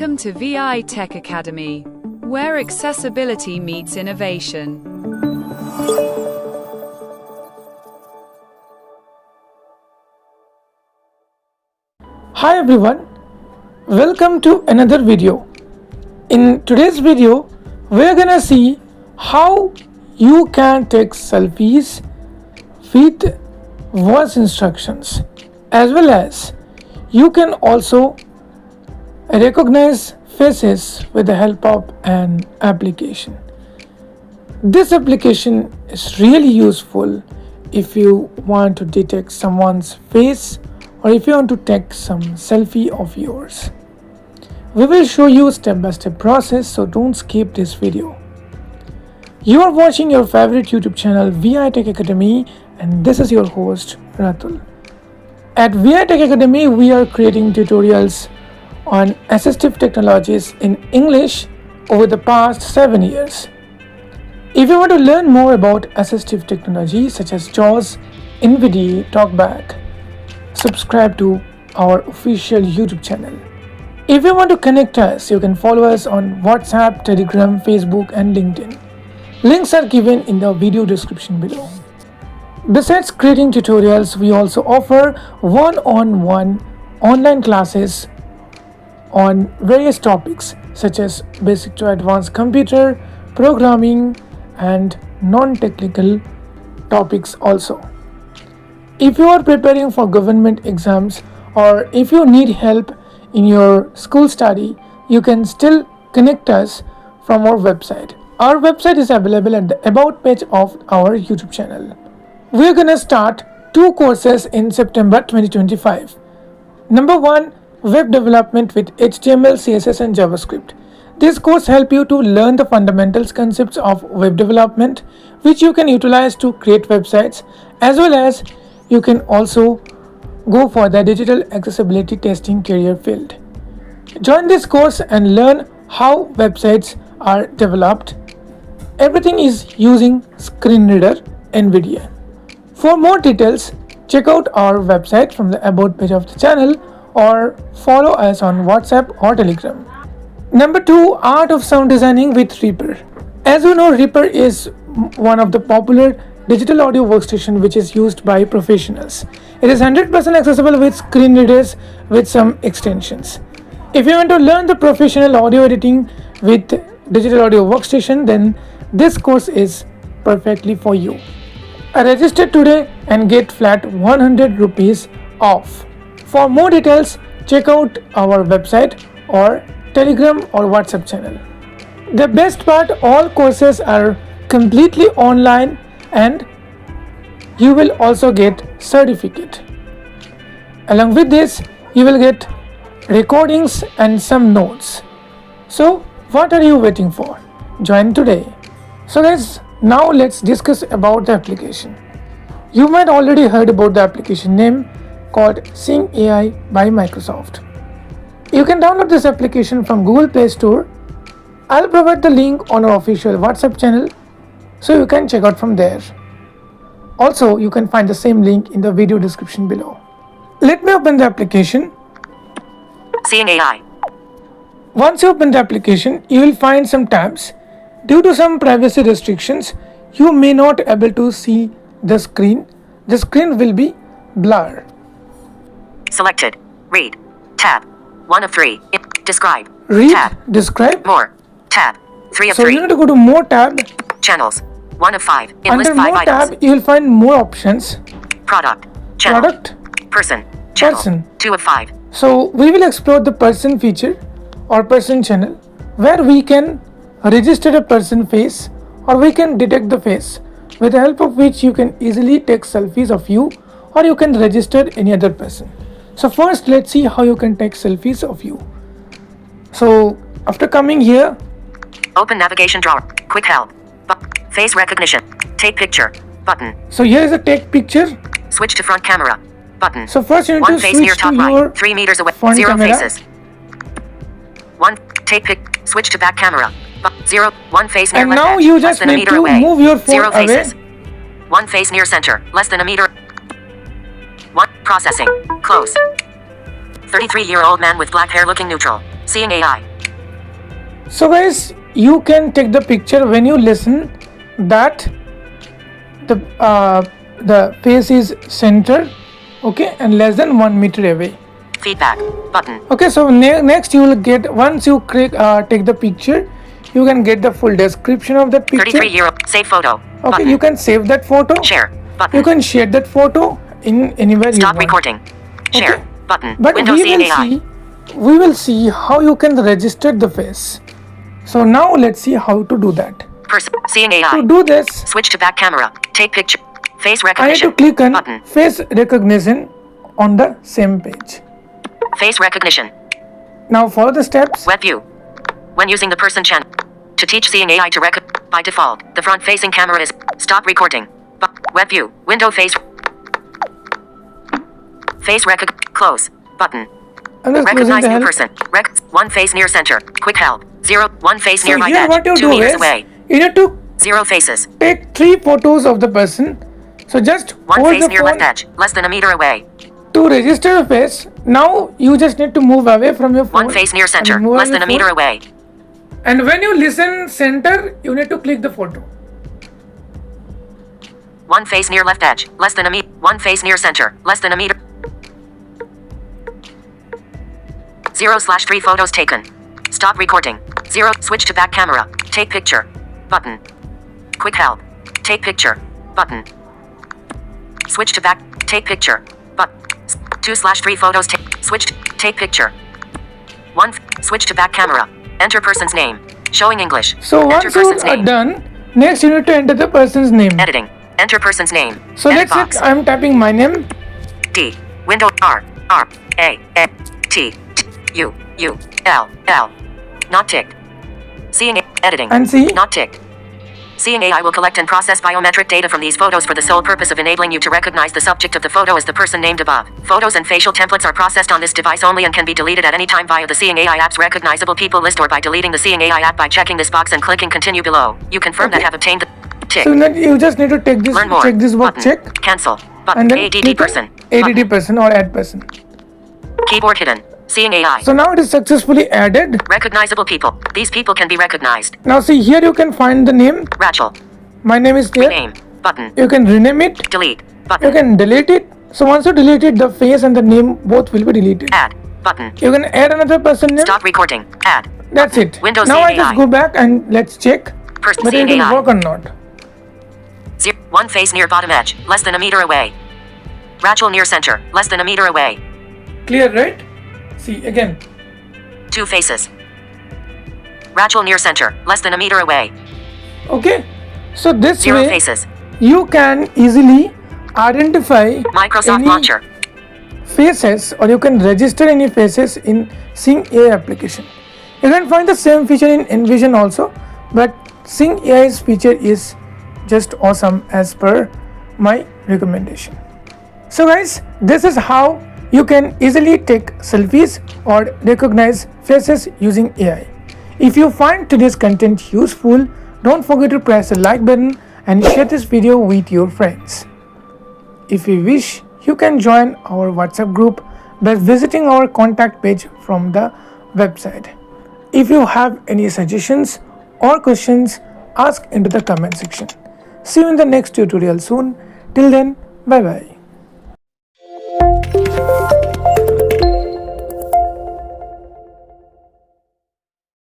Welcome to V.I Tech Academy, where accessibility meets innovation. Hi everyone, welcome to another video. In today's video, we're gonna see how you can take selfies with voice instructions, as well as you can also recognize faces with the help of an application. This application is really useful if you want to detect someone's face or if you want to take some selfie of yours. We will show you step-by-step process, so don't skip this video. You are watching your favorite YouTube channel V.I Tech Academy, and this is your host Ratul. At V.I Tech Academy, we are creating tutorials on assistive technologies in English over the past 7 years. If you want to learn more about assistive technology such as JAWS, NVIDIA, TalkBack, subscribe to our official YouTube channel. If you want to connect us, you can follow us on WhatsApp, Telegram, Facebook, and LinkedIn. Links are given in the video description below. Besides creating tutorials, we also offer one-on-one online classes on various topics such as basic to advanced computer, programming, and non-technical topics also. If you are preparing for government exams or if you need help in your school study, you can still connect us from our website. Our website is available at the About page of our YouTube channel. We're gonna start 2 courses in September 2025. Number 1, Web Development with HTML, CSS and JavaScript. This course helps you to learn the fundamentals concepts of web development, which you can utilize to create websites, as well as you can also go for the digital accessibility testing career field. Join this course and learn how websites are developed. Everything is using screen reader NVIDIA. For more details, check out our website from the About page of the channel or follow us on WhatsApp or Telegram. Number 2, Art of Sound Designing with Reaper. As you know, Reaper is one of the popular digital audio workstation which is used by professionals. It is 100% accessible with screen readers with some extensions. If you want to learn the professional audio editing with digital audio workstation, then this course is perfectly for you. Register today and get flat 100 rupees off. For more details, check out our website or Telegram or WhatsApp channel. The best part, all courses are completely online and you will also get certificate. Along with this, you will get recordings and some notes. So what are you waiting for? Join today. So guys, now let's discuss about the application. You might already heard about the application name called Sing AI by Microsoft. You can download this application from Google Play Store. I'll provide the link on our official WhatsApp channel so you can check out from there. Also, you can find the same link in the video description below. Let me open the application. Seeing AI. Once you open the application, you will find some tabs. Due to some privacy restrictions, you may not be able to see the screen. The screen will be blurred. Selected. Read. Tab. 1 of 3. Describe. Read, Tab. describe. More. Tab. 3 of So 3. you need to go to More tab. Channels. 1 of 5. In Under list 5 More items. tab, you will find more options. Product. Channel. Product, Person. Channel. Person. 2 of 5. So we will explore the person feature or person channel, where we can register a person face or we can detect the face, with the help of which you can easily take selfies of you or you can register any other person. So first, let's see how you can take selfies of you. So after coming here, Open navigation drawer. Quick help. Face recognition. Take picture. Button. so here is a take picture. Switch to front camera. Button. So first you need 1 to face switch near to top your right. 3 meters away. front 0 camera. faces. 1. Take pic. Switch to back camera. 0. 1 face near And left now edge. you Less just than a need meter to away. move your phone 0 away. faces. 1 face near center. Less than a meter. 1. Processing. Close. 33-year-old man with black hair looking neutral. Seeing AI. So guys, you can take the picture when you listen that the face is centered, okay, and less than 1 meter away. Feedback button. Okay, so next you will get, once you take the picture, you can get the full description of that picture. 33 euro. Save photo. Okay, Button. you can save that photo. Share button. You can share that photo in anywhere you Stop want. recording. Share Okay. button. But Windows seeing AI. we will see how you can register the face. So now let's see how to do that. Person seeing AI. To do this, Switch to back camera. Take picture. Face I need recognition. to click on button. face recognition on the same page. Face recognition. Now follow the steps. Web view. When using the person channel. To teach seeing AI to by default, the front-facing camera is stop recording. Web view. Window face. Face close button. I'm just closing Recognize the new help. person. One face near center. Quick help. 0. One face So near right here what you edge. 2 do meters is, away. you need to 0 faces. take 3 photos of the person. So just One hold face the near phone left edge. Less than a meter away. to register the face. Now you just need to move away from your phone. One face near center. and move Less your than a meter phone. away. And when you listen center, you need to click the photo. One face near left edge. Less than a meter. One face near center. Less than a meter. 0/3 photos taken. Stop recording. 0. Switch to back camera. Take picture. Button. Quick help. Take picture. Button. Switch to back. Take picture. 2/3 photos take. Switch. Take picture. 1. Switch to back camera. Enter person's name. Showing English. So Enter once you person's are name. done, next you need to enter the person's name. Editing. Enter person's name. So Edit let's box. say I'm typing my name. D. Window R. R. A. A. T. U. U. L. L. Not ticked. Seeing editing. And see? Not ticked. Seeing AI will collect and process biometric data from these photos for the sole purpose of enabling you to recognize the subject of the photo as the person named above. Photos and facial templates are processed on this device only and can be deleted at any time via the Seeing AI app's recognizable people list or by deleting the Seeing AI app by checking this box and clicking continue below. You confirm that have obtained the tick. So then you just need to take this, Learn more. check this box, Button. check, Cancel. Button. and then ADD click on person. ADD Button. person or add person. Keyboard hidden. Seeing AI. So now it is successfully added. Recognizable people. These people can be recognized. Now see, here you can find the name. Rachel. My name is there. Rename. Button. You can rename it. Delete. You Button. can delete it. So once you delete it, the face and the name both will be deleted. Add. Button. You can add another person name. Stop recording. Add. That's it. Windows now I Seeing just AI. go back and let's check Person whether it Seeing will AI. work or not. One face near bottom edge. Less than a meter away. Rachel near center. Less than a meter away. Clear, right? See again. 2 faces. Rachel near center. Less than a meter away. Okay. So this 0 way faces. you can easily identify Microsoft any Launcher. faces, or you can register any faces in Sing AI application. You can find the same feature in Envision also, but Sing AI's feature is just awesome as per my recommendation. So guys, this is how you can easily take selfies or recognize faces using AI. If you find today's content useful, don't forget to press the like button and share this video with your friends. If you wish, you can join our WhatsApp group by visiting our contact page from the website. If you have any suggestions or questions, ask into the comment section. See you in the next tutorial soon. Till then, bye bye.